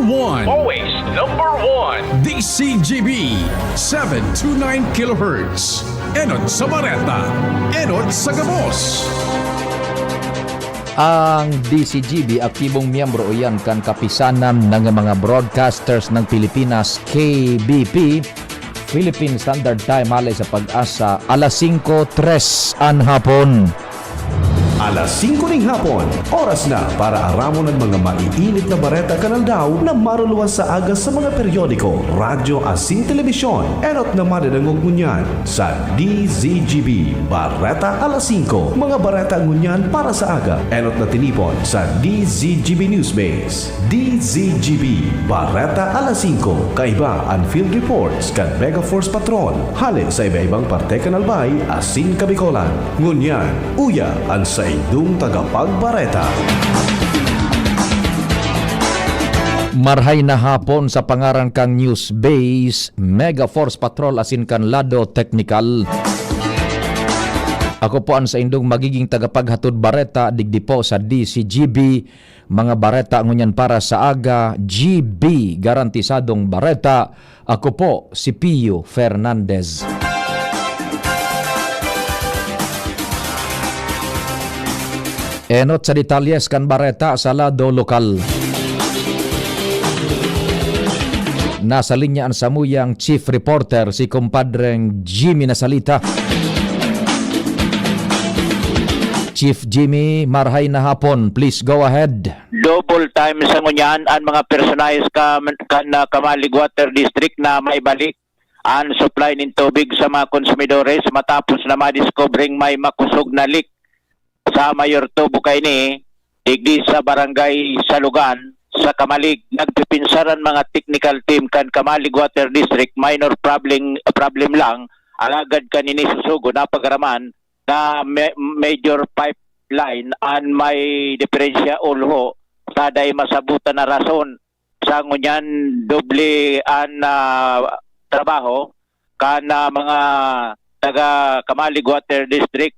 one. Always number one. DCGB 729 kHz. Enot sa Bareta. Enot sa Gabos. Ang DCGB, aktibong miyembro o yan kan kapisanan ng mga broadcasters ng Pilipinas, KBP, Philippine Standard Time, halay sa pag-asa, alas 5:03 an hapon. Alas 5 ng hapon, oras na para aramon ng mga maiinit na bareta kanal daw na maruluwas sa aga sa mga periodiko, radyo asin telebisyon. Enot naman ang ngunyan sa DZGB Bareta alas 5. Mga bareta ngunyan para sa aga. Enot na tinipon sa DZGB Newsbase. DZGB Bareta alas 5. Kaiba ang field reports kan Mega Force Patrol. Hali sa iba-ibang parte kanalbay asin kabikolan. Ngunyan, uya ang sa idong tagapagbareta. Marhay na hapon sa pangaran kang News Base, Mega Force Patrol asin kan Lado Technical. Ako po ang sa indong magiging tagapaghatod bareta digdi po sa DCGB. Mga bareta ngunyan para sa aga, GB, garantisadong bareta. Ako po si Pio Fernandez. Enot sa detalyes kan bareta sa lado lokal. Nasa linya ang samuyang chief reporter si kumpadreng Jimmy Nasalita. Chief Jimmy, marhay na hapon. Please go ahead. Double time sa ngunyan ang mga personalis Kamalig Water District na maibalik ang supply ng tubig sa mga konsumidores matapos na ma-discovering may makusog na leak sa Mayor Tubo Kaini, digdi sa barangay Salugan, sa Kamalig. Nagpipinsaran mga technical team kan Kamalig Water District, minor problem lang, alagad kanini susugo na pagaraman na major pipeline an may diferensya ulho sa day masabutan na rason sa ngunyan doble an trabaho kana mga taga Kamalig Water District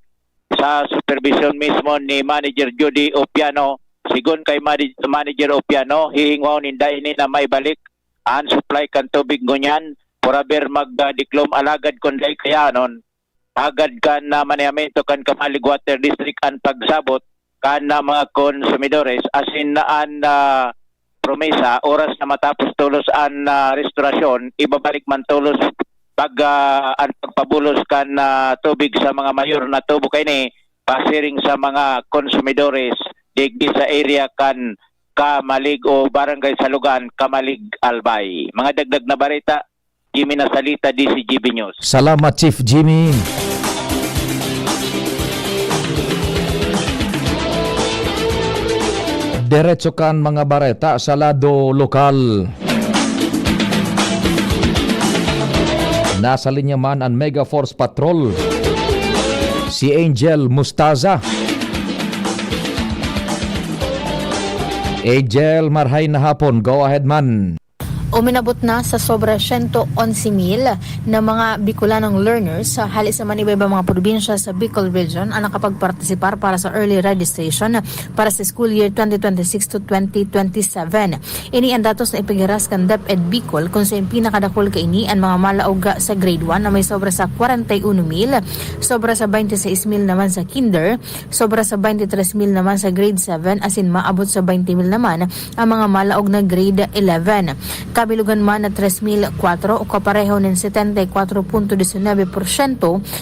sa supervision mismo ni Manager Judy Opiano. Sigon kay Manager Opiano, hihingwaw ninda ini na maibalik ang supply kan tubig ngunyan forever magdiklom alagad kunday kaya nun agad kan na maneamento kan Kamalig Water District ang pagsabot kan na mga konsumidores asin na an promesa oras na matapos tulos an restorasyon ibabalik man tulos ang pagpabulos kan tubig sa mga mayor na tubo kaini pasiring sa mga konsumidores digdi sa area kan Kamalig o barangay Salugan, Kamalig Albay. Mga dagdag na barita, Jimmy Nasalita, DCGB News. Salamat Chief Jimmy. Diretso kan mga bareta sa lado lokal. Nasa linya man ang Mega Force Patrol, si Angel Mustaza. Angel, marhay na hapon. Go ahead man. Uminabot na sa sobra 111,000 na mga Bicolanong learners sa halos sa iba-ibang mga probinsya sa Bicol Region ang nakapagpartisipar para sa early registration para sa school year 2026 to 2027. Ini ang datos na ipigiras kan DepEd Bicol kung sa pinakadakol kaini ang mga malaog sa grade 1 na may sobra sa 41,000, sobra sa 26,000 naman sa kinder, sobra sa 23,000 naman sa grade 7 asin maabot sa 20,000 naman ang mga malaog na grade 11. Kabilugan man na 3,004 o kapareho ng 74.19%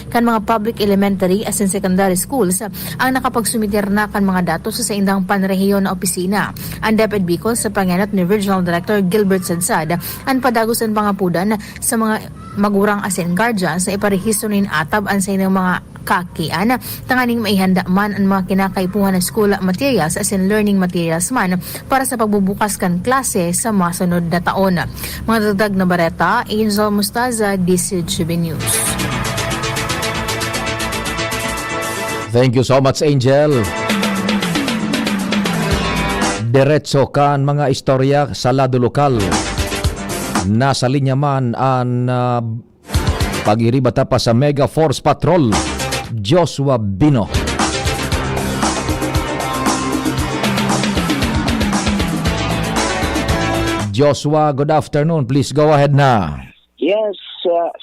kan mga public elementary as in secondary schools ang nakapagsumitir na kan mga datos sa indang panrehiyon na opisina. Ang DepEd Bicol sa panganat ni Regional Director Gilbert Sadsad ang padagusan pangapudan sa mga magurang asin guardians na iparehistro nin atab ang sa inyong mga kakian tanganing maihanda man ang mga kinakaipuhan ng school materials as in learning materials man para sa pagbubukas kan klase sa masunod na taon. Mga dagdag na bareta, Angel Mustaza, DCGB News. Thank you so much, Angel. Diretso kan mga istorya sa lado lokal. Nasa linya man ang pag-iribata pa sa Mega Force Patrol, Joshua Bino. Joshua, good afternoon. Please go ahead na. Yes,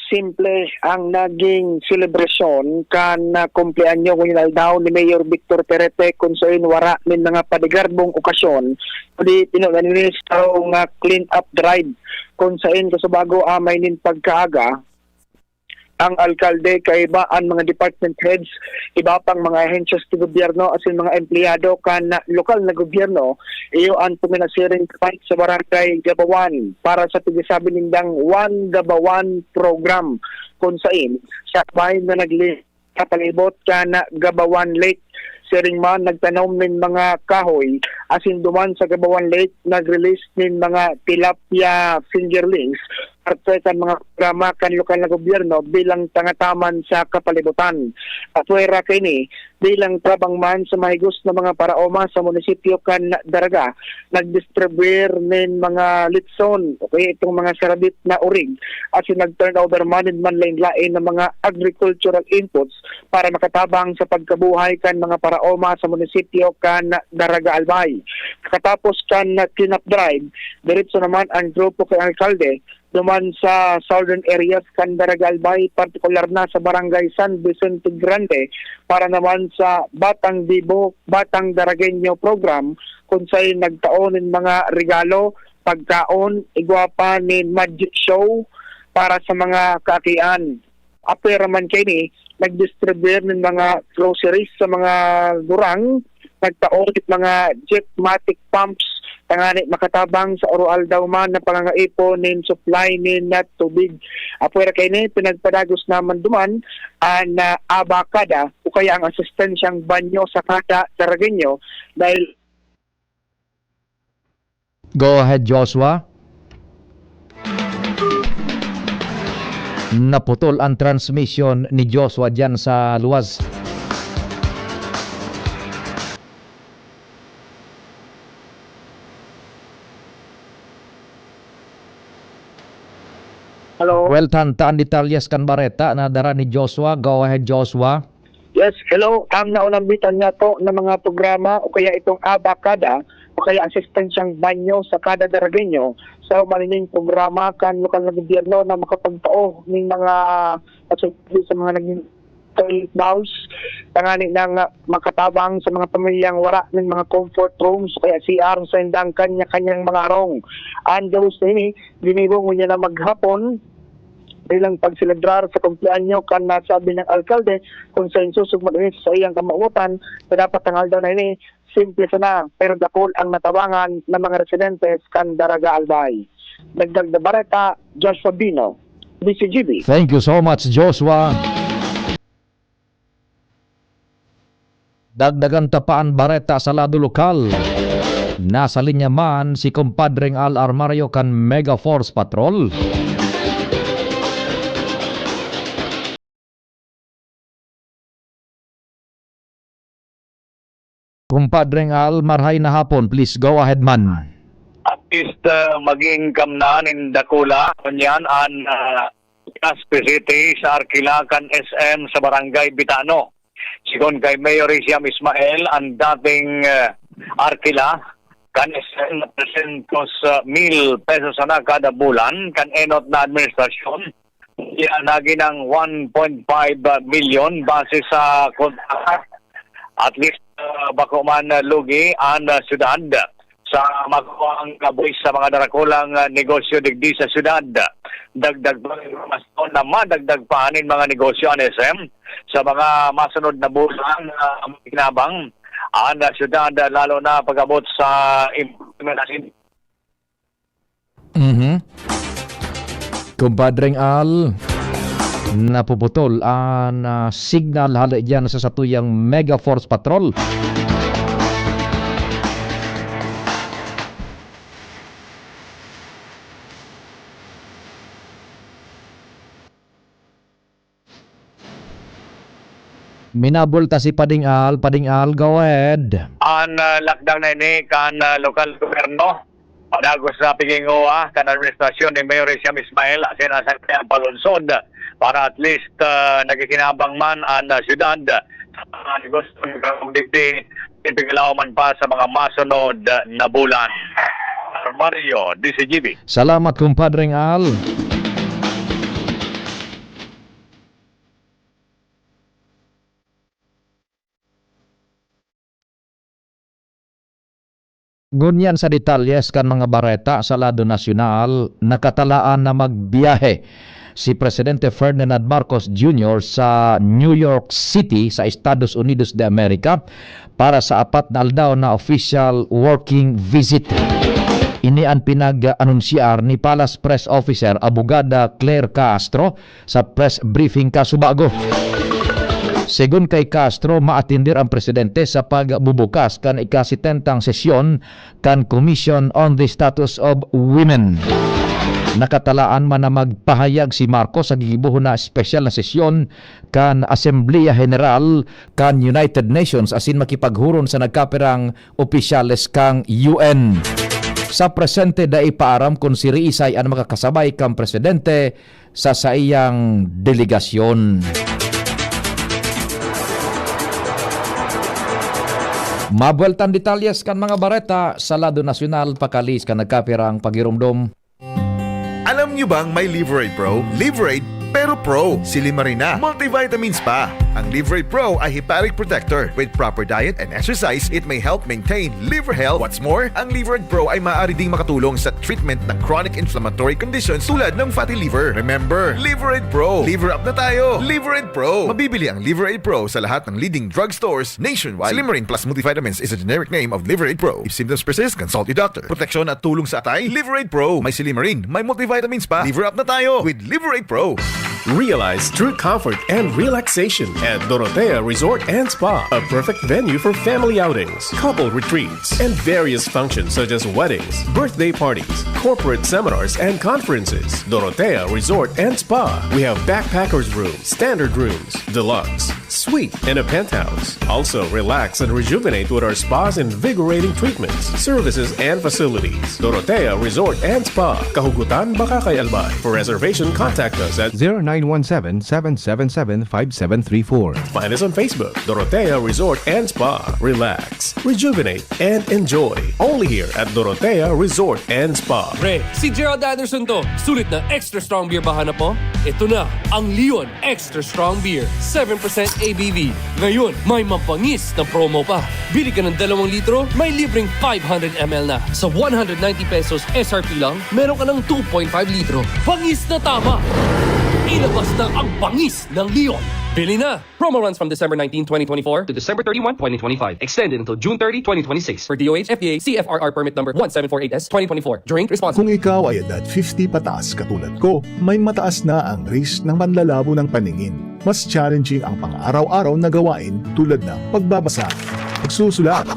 simple ang naging celebration kan kumpleanyo ngunyan daw ni Mayor Victor Perete kung saan wara min mga padigarbong okasyon di tinuganis nga clean up drive kung saan kasubago amay nin pagkaaga ang alkalde kay iba ang mga department heads, iba pang mga ahensyas ng gobyerno as in mga empleyado kan lokal na gobyerno, iyo ang puminasiring fight sa barangay Gabawan para sa tigisabi nindang One Gabawan program kung saan sa bahay na kapalibot ka na Gabawan Lake. Siring man nagtanom ng mga kahoy asin duman sa Gabawan Lake nag-release ng mga tilapia fingerlings parte kan mga programa kan lokal na gobyerno bilang tangataman sa kapalibutan. Atwera kini bilang trabangman sa mahigos na mga paraoma sa munisipyo kan Daraga nagdistribuer ng mga litson okay itong mga sarabit na urig at nag-turnover man lain-lain ng mga agricultural inputs para makatabang sa pagkabuhay kan mga paraoma sa munisipyo kan Daraga Albay. Katapos kan clean-up drive, diretso naman ang grupo kay alkalde duman sa southern areas kan Daraga Albay, partikular na sa barangay San Vicente Grande para naman sa Batang Dibo, Batang Darageño program kung sa'y nagtaon ng mga regalo, pagkaon, igwapa ni magic show para sa mga kakian. Apera man kayo ni, nag-distribute ng mga groceries sa mga gurang, nagtaon mga jetmatic pumps tangani makatabang sa oral daw man na pangangaipon nin supply nin na tubig. Apwera kay ni pinagpadagos naman duman ang abakada o kaya ang asistensyang banyo sa kada Darageño dahil Go ahead, Joshua. Naputol ang transmission ni Joshua dyan sa luwas. hello. Well, tantaan detalyas kan bareta na dara ni Joshua. Go ahead, Joshua. Yes, hello. Ang naunambitan nga to ng mga programa o kaya itong abakada o kaya asistensyang banyo sa kada Darageño sa manining programa kan lokal na gobyerno na makapagtao ng mga sa mga naging toilet bowls tangani ng makatabang sa mga pamilyang wala ng mga comfort rooms o kaya CR sa indang kanya-kanyang mga arong. Ang gawos na ini, dinibong niya na maghapon bilang pagselebrar sa kumpleanyo kan nasabi ng alkalde kung sa insusugmad sa iyang kamautan na dapat ang daw na ini simple sana pero dakol ang natabangan ng mga residentes kan Daraga Albay. Dagdag na bareta, Joshua Bino, BCGB. Thank you so much, Joshua. Dagdagan tapaan bareta sa lado lokal. Nasa linya man si kumpadreng Al Armario kan Mega Force Patrol. Kumpadreng Al, marhay na hapon. Please go ahead man. At least maging kamnaan dakula kunyan ang City sa Arkila kan SM sa Barangay Bitano. Sigon kay Mayor Isiam Ismael ang dating Arkila kan SM na presentos 1,000 pesos na kada bulan kan enot na administrasyon. Ianagi ng 1.5 million base sa kontrata. At least bako man lugi ang syudad sa makuha ang kabuhi sa mga darakulang negosyo digdi sa syudad. Dagdag mas na madagdag paanin mga negosyo ang SM sa mga masunod na bulan kinabang ang syudad lalo na pag-abot sa implementasyon. Kumpadreng Al, napuputol ang signal hala dyan sa satuyang Mega Force Patrol. Minabulta si Pading Al, go ahead. Ang lockdown na ini kan lokal gobyerno padagos sa pigingoa kan administrasyon ni Mayor Isiam Ismael asin ang palunsod para at least nagikinabang man ang syudad sa negosyo ng digdi ipigalaw man pa sa mga masunod na bulan. Mario, DCGB. Salamat, kumpadring Al. Ngunyan sa detalyes kan mga bareta sa lado nasyonal, nakatalaan na magbiyahe si Presidente Ferdinand Marcos Jr. sa New York City sa Estados Unidos de America para sa 4 na aldaw na official working visit. Ini ang pinag-anunsyar ni Palace Press Officer Abogada Claire Castro sa press briefing kasubago. Segun kay Castro, maatindir ang presidente sa pagbubukas kan ikasitentang sesyon kan Commission on the Status of Women. Nakatalaan man na magpahayag si Marcos sa gigibuhon na espesyal na sesyon kan Assemblea General kan United Nations asin makipaghuron sa nagkapirang opisyales kang UN. Sa presente da ipaaram kung si Riisay ang makakasabay kang presidente sa saiyang delegasyon. Mabueltan detalyes kan mga bareta sa lado nasyonal pakalis kan nagkapirang pagirumdom. Alam nyo bang may Liverade Pro? Liverade pero Pro. Sili Marina. Multivitamins pa. Ang Liverade Pro ay hepatic protector. With proper diet and exercise, it may help maintain liver health. What's more, ang Liverade Pro ay maaari ding makatulong sa treatment ng chronic inflammatory conditions tulad ng fatty liver. Remember, Liverade Pro. Liver up na tayo. Liverade Pro. Mabibili ang Liverade Pro sa lahat ng leading drugstores nationwide. Slimarin plus multivitamins is a generic name of Liverade Pro. If symptoms persist, consult your doctor. Proteksyon at tulong sa atay, Liverade Pro. May Slimarin, may multivitamins pa. Liver up na tayo with Liverade Pro. Realize true comfort and relaxation at Dorotea Resort and Spa, a perfect venue for family outings, couple retreats, and various functions such as weddings, birthday parties, corporate seminars, and conferences. Dorotea Resort and Spa. We have backpackers rooms, standard rooms, deluxe, suite, and a penthouse. Also, relax and rejuvenate with our spa's invigorating treatments, services, and facilities. Dorotea Resort and Spa, Kahugutan, Bakakay, Albay. For reservation, contact us at 0917-777-5734. Find us on Facebook, Dorotea Resort and Spa. Relax, rejuvenate, and enjoy. Only here at Dorotea Resort and Spa. Pre, si Gerald Anderson to. Sulit na extra strong beer ba hanap mo? Ito na, ang Leon Extra Strong Beer. 7% ABV. Ngayon, may mapangis na promo pa. Bili ka ng 2 litro, may libreng 500 ml na. Sa 190 pesos SRP lang, meron ka ng 2.5 litro. Pangis na tama! Ilabas na ang pangis ng Leon. Bili na! Promo runs from December 19, 2024 to December 31, 2025. Extended until June 30, 2026. For DOH, FDA, CFRR permit number 1748S, 2024. Drink responsibly. Kung ikaw ay edad 50 pataas katulad ko, may mataas na ang risk ng panlalabo ng paningin. Mas challenging ang pang-araw-araw na gawain tulad ng pagbabasa, pagsusulat,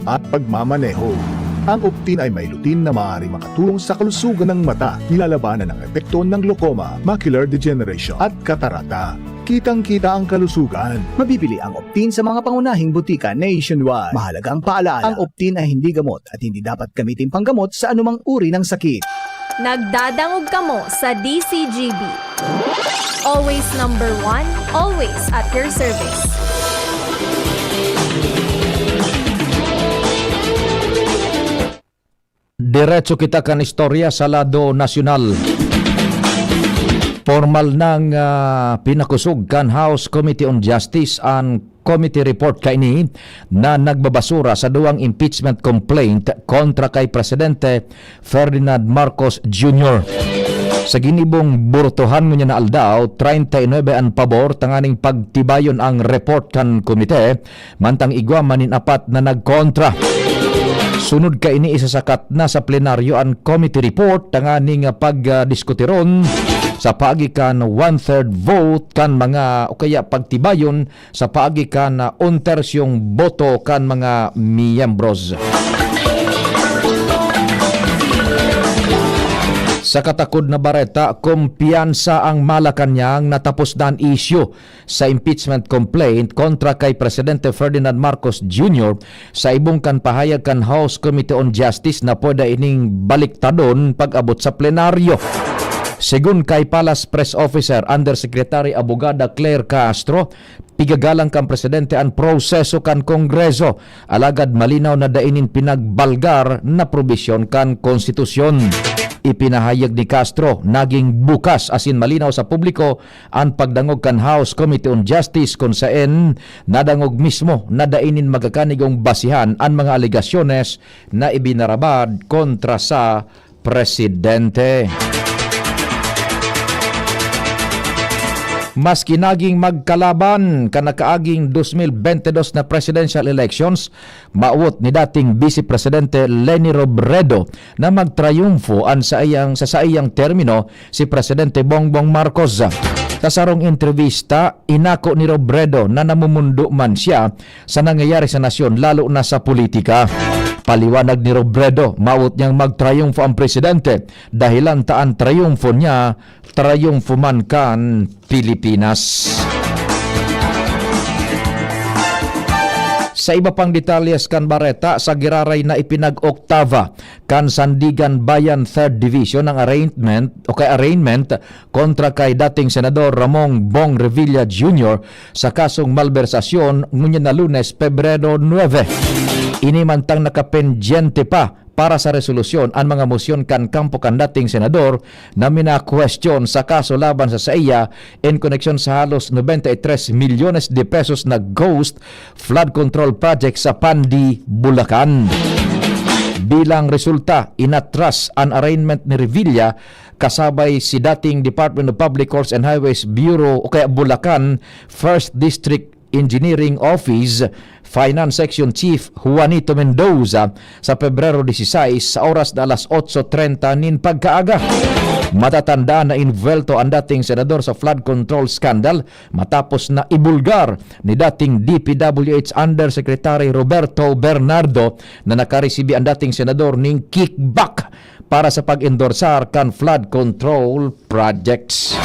at pagmamaneho. Ang Optin ay may lutin na maaari makatulong sa kalusugan ng mata, nilalabanan ang epekto ng glaucoma, macular degeneration at katarata. Kitang-kita ang kalusugan. Mabibili ang Optin sa mga pangunahing butika nationwide. Mahalaga ang paalala, ang Optin ay hindi gamot at hindi dapat gamitin panggamot sa anumang uri ng sakit. Nagdadangog kamo sa DCGB. Always number 1, always at your service. Diretso kita kan istorya sa lado nasyonal. Formal nang pinakusog kan House Committee on Justice ang committee report kaini na nagbabasura sa duwang impeachment complaint kontra kay Presidente Ferdinand Marcos Jr. Sa ginibong burutuhan mo niya na aldaw, 39 ang pabor, tanganing pagtibayon ang report kan komite, mantang igwa manin 4 na nagkontra. Sunod ka ini isasakat na sa plenaryo ang committee report, tanganing pagdiskutiron sa paagikan 1/3 vote kan mga o kaya pagtibayon sa paagikan 1/3 boto kan mga miyembros. Sa katakod na bareta, kumpiyansa ang Malacanang natapos na ang issue sa impeachment complaint kontra kay Presidente Ferdinand Marcos Jr. sa ibong kan pahayag kan House Committee on Justice na pwede ining baliktadon pag-abot sa plenaryo. Sigun kay Palace Press Officer Undersecretary Abogada Claire Castro, pigagalang kan presidente ang proseso kan kongreso, alagad malinaw na dainin pinagbalgar na probisyon kan konstitusyon. Ipinahayag ni Castro, naging bukas asin malinaw sa publiko ang pagdangog kan House Committee on Justice kung saan nadangog mismo na dainin magakanigong basihan ang mga alegasyones na ibinarabad kontra sa presidente. Maski naging magkalaban kanakaaging 2022 na presidential elections, maawot ni dating Vice Presidente Leni Robredo na magtrayumfo sa iyang termino si Presidente Bongbong Marcos. Sa sarong entrevista, inako ni Robredo na namumundo man siya sa nangyayari sa nasyon lalo na sa politika. Paliwanag ni Robredo, maawot niyang magtrayumfo ang presidente dahilan taan trayumfo niya, trayumfo man kan Pilipinas. Sa iba pang detalyes kan Bareta, sa giraray na ipinag-oktava kan Sandigan Bayan 3rd Division ng arraignment kontra kay dating Senador Ramon Bong Revilla Jr. sa kasong malversasyon ngunyan na Lunes, Pebrero 9. Inimantang nakapendyente pa para sa resolusyon ang mga mosyon kan kampo kan dating senador na mina-question sa kaso laban sa iya in koneksyon sa halos 93 milyones de pesos na ghost flood control project sa Pandi, Bulacan. Bilang resulta, inatras ang arraignment ni Revilla kasabay si dating Department of Public Works and Highways Bureau o kaya Bulacan 1st District Engineering Office Finance Section Chief Juanito Mendoza sa Pebrero 16 sa oras na alas 8:30 nin pagkaaga. Matatandaan na invelto ang dating senador sa flood control scandal matapos na ibulgar ni dating DPWH Undersecretary Roberto Bernardo na nakaresibi ang dating senador ning kickback para sa pag-endorsar kan flood control projects.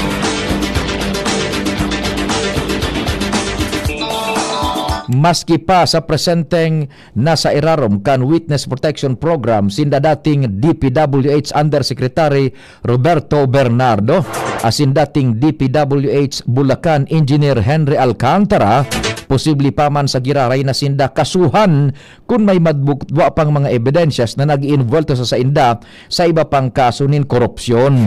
Maski pa sa presenteng nasa irarom kan Witness Protection Program sinda dating DPWH Undersecretary Roberto Bernardo asin dating DPWH Bulacan Engineer Henry Alcantara, posible pa man sa giraray na sinda kasuhan kung may madbukwa pang mga ebidensyas na nag-involto sa inda sa iba pang kaso nin korupsyon.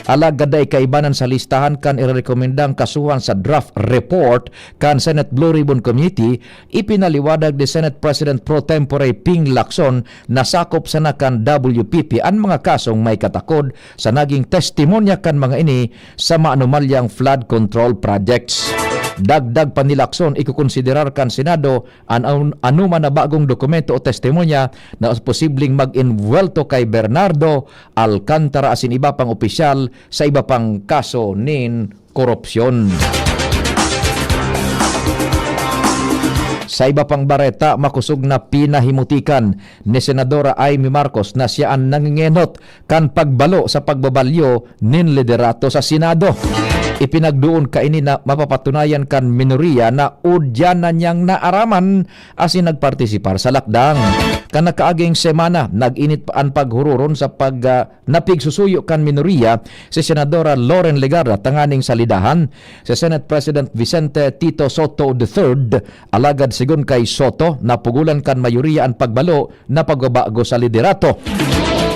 Alagaday kaibanan sa listahan kan irekomendang kasuhan sa draft report kan Senate Blue Ribbon Committee, ipinaliwadag ni Senate President Pro Tempore Ping Lacson na sakop sa nakan WPP ang mga kasong may katakod sa naging testimonya kan mga ini sa maanumalyang flood control projects. Dagdag pa ni Lacson, ikukonsiderar kan Senado ang anuman na bagong dokumento o testimonya na posibleng mag-invuelto kay Bernardo Alcantara asin iba pang opisyal sa iba pang kaso nin korupsyon. Sa iba pang bareta, makusog na pinahimutikan ni Senadora Amy Marcos na siya ang nangingenot kan pagbalo sa pagbabalyo nin liderato sa Senado. Ipinagduon kaini na mapapatunayan kan minoriya na udyan na niyang naaraman asin nagpartisipar sa lakdang. Kanakaaging semana, nag-init pa ang paghururon sa napigsusuyo kan minoriya si Senadora Loren Legarda tanganing salidahan si Senate President Vicente Tito Soto III, alagad sigon kay Soto napugulan kan mayoriya ang pagbalo na pagbabago sa liderato.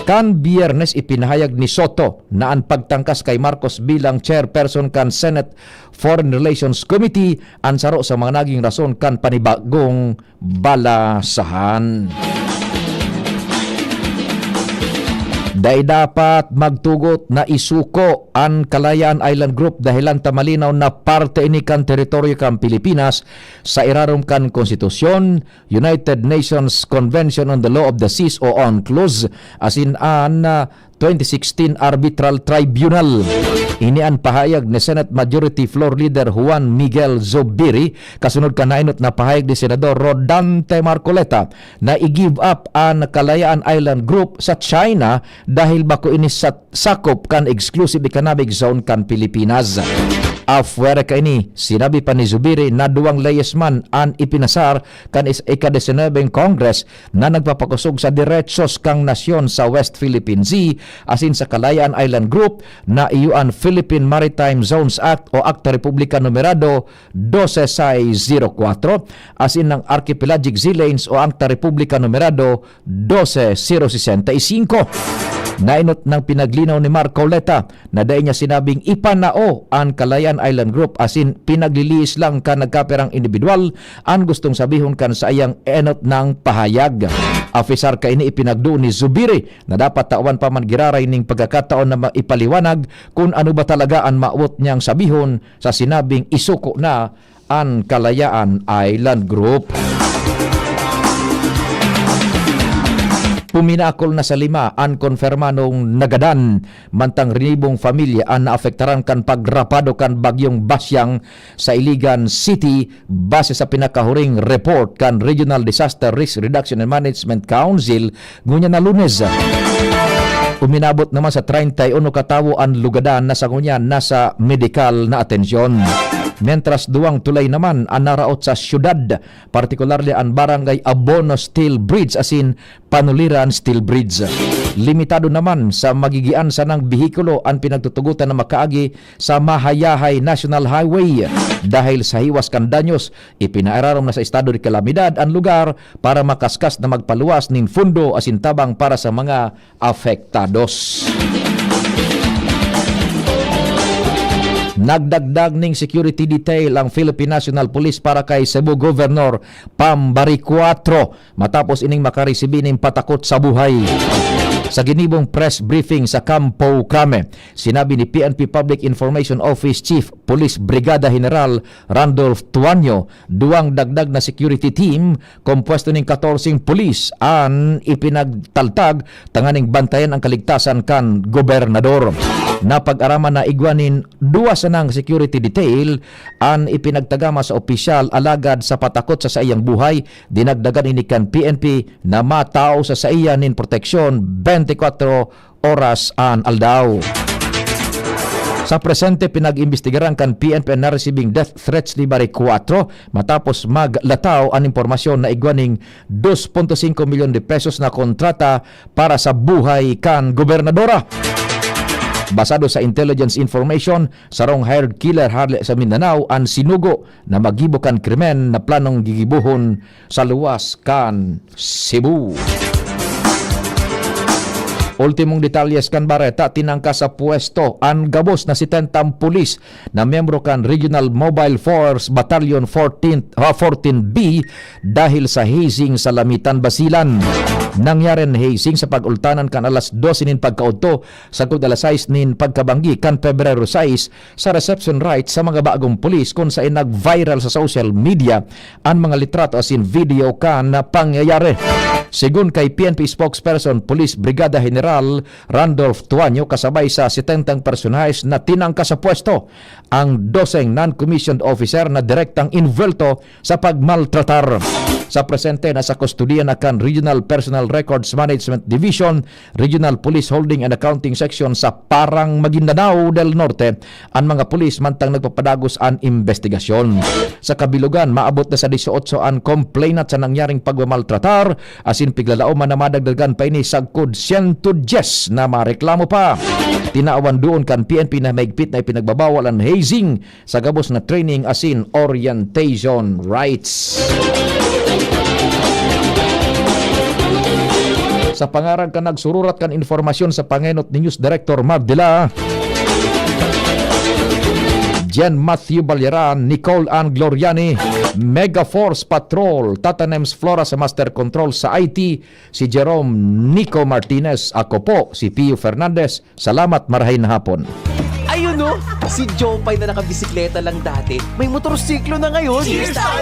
Kan Biyernes ipinahayag ni Soto na ang pagtangkas kay Marcos bilang chairperson kan Senate Foreign Relations Committee ang saro sa mga naging rason kan panibagong balasahan. Dahil dapat magtugot na isuko ang Kalayaan Island Group dahilan tamalinaw na parte ini kan teritoryo kan Pilipinas sa irarom kan Konstitusyon, United Nations Convention on the Law of the Seas o UNCLOS asin an 2016 Arbitral Tribunal. Ini ang pahayag ni Senate Majority Floor Leader Juan Miguel Zubiri kasunod kanainot na pahayag ni Senador Rodante Marcoleta na i-give up ang Kalayaan Island Group sa China dahil bako ini sakop kan exclusive economic zone kan Pilipinas. Afuera ka ini, sinabi pa ni Zubiri na duwang layesman an ipinasar kan ika-19 Congress na nagpapakusog sa diretsos kang nasyon sa West Philippine Sea asin sa Kalayaan Island Group na iyuan Philippine Maritime Zones Act o Acta Republica Numerado 12604 asin ng Archipelagic Sea Lanes o Acta Republica Numerado 12065. Nainot ng pinaglinaw ni Marco Leta na dahil niya sinabing ipanao ang Kalayaan Island Group asin pinagliliis lang ka nagkaperang individual ang gustong sabihon kan sa iyang enot ng pahayag. Officer ka ini ipinagdo ni Zubiri na dapat tawan pa man giraray ning pagkakataon na ipaliwanag kung ano ba talaga ang maawot niyang sabihon sa sinabing isuko na ang Kalayaan Island Group. Puminakol na sa 5 ang konfirmanong nagadan mantang rinibong pamilya ang naafektaran kan pagrapado kan bagyong Basyang sa Iligan City base sa pinakahuring report kan Regional Disaster Risk Reduction and Management Council ngunya na Lunes. Uminabot naman sa 31 katawo ang lugadan na sa ngunya nasa medical na atensyon. Mentras duwang tulay naman ang naraot sa syudad, partikularly ang barangay Abono Steel Bridge asin Panuliran Steel Bridge. Limitado naman sa magigian sa ng bihikulo ang pinagtutugutan na makaagi sa Mahayahay National Highway. Dahil sa hiwas kan danyos, ipinaararom na sa estado de kalamidad ang lugar para makaskas na magpaluwas nin fundo asin tabang para sa mga afektados. Nagdagdag ning security detail ang Philippine National Police para kay Cebu Governor Pambari 4 matapos ining makaresibi ning patakot sa buhay. Sa ginibong press briefing sa Campo Crame, sinabi ni PNP Public Information Office Chief Police Brigada General Randolph Tuanyo, duwang dagdag na security team kompuesto ning 14 pulis ang ipinagtaltag tanganing bantayan ang kaligtasan kan gobernador. Napag-araman na igwanin 2 sa nang security detail ang ipinagtagama sa opisyal alagad sa patakot sa iyang buhay. Dinagdagan ini kan PNP na matao sa iya nin proteksyon 24 oras an aldaw. Sa presente pinag-imbestigaran kan PNP na receiving death threats ni Bari 4 matapos maglataw ang impormasyon na igwaning 2.5 milyon de pesos na kontrata para sa buhay kan gobernadora. Basado sa intelligence information, sarong hired killer Harley sa Mindanao ang sinugo na magibo kan krimen na planong gigibuhon sa luwas kan Cebu. Ultimong detalyes kan Bareta, tinangka sa pwesto ang gabos na 70 pulis na miyembro kan Regional Mobile Force Battalion 14B dahil sa hazing sa Lamitan, Basilan. Nangyari hazing sa pag-ultanan kan alas 12 nin pagkaudto sagod alas 6 nin pagkabanggi kan Pebrero 6 sa reception rights sa mga bagong pulis kung saan nag-viral sa social media ang mga litrato asin video kan na pangyayari. Sigun kay PNP spokesperson Police Brigada General Randolph Tuanyo, kasabay sa 70 personahes na tinangka sa pwesto ang 12 non-commissioned officer na direktang involto sa pagmaltratar. Sa presente na sa kustudiya na kan Regional Personal Records Management Division, Regional Police Holding and Accounting Section sa Parang Maguindanao del Norte ang mga pulis mantang nagpapadagos ang investigasyon. Sa kabilugan, maabot na sa 18 ang complainant sa nangyaring pagmamaltratar asin piglalao man na madagdagan pa ini sagkod 110 na mareklamo pa. Tinaawan doon kan PNP na maigpit na ipinagbabawal ang hazing sa gabos na training asin orientation rights. Sa pangaran ka nagsururat kan informasyon sa pangenot ni News Director Mardila, Jen Matthew Balyeran, Nicole Ann Gloriani, Mega Force Patrol, Tatanems Flora sa Master Control sa IT, si Jerome Nico Martinez, ako po si Pio Fernandez. Salamat, marahay na hapon. Ayun no, si Jopay na nakabisikleta lang dati, may motorsiklo na ngayon. Cheers tayo!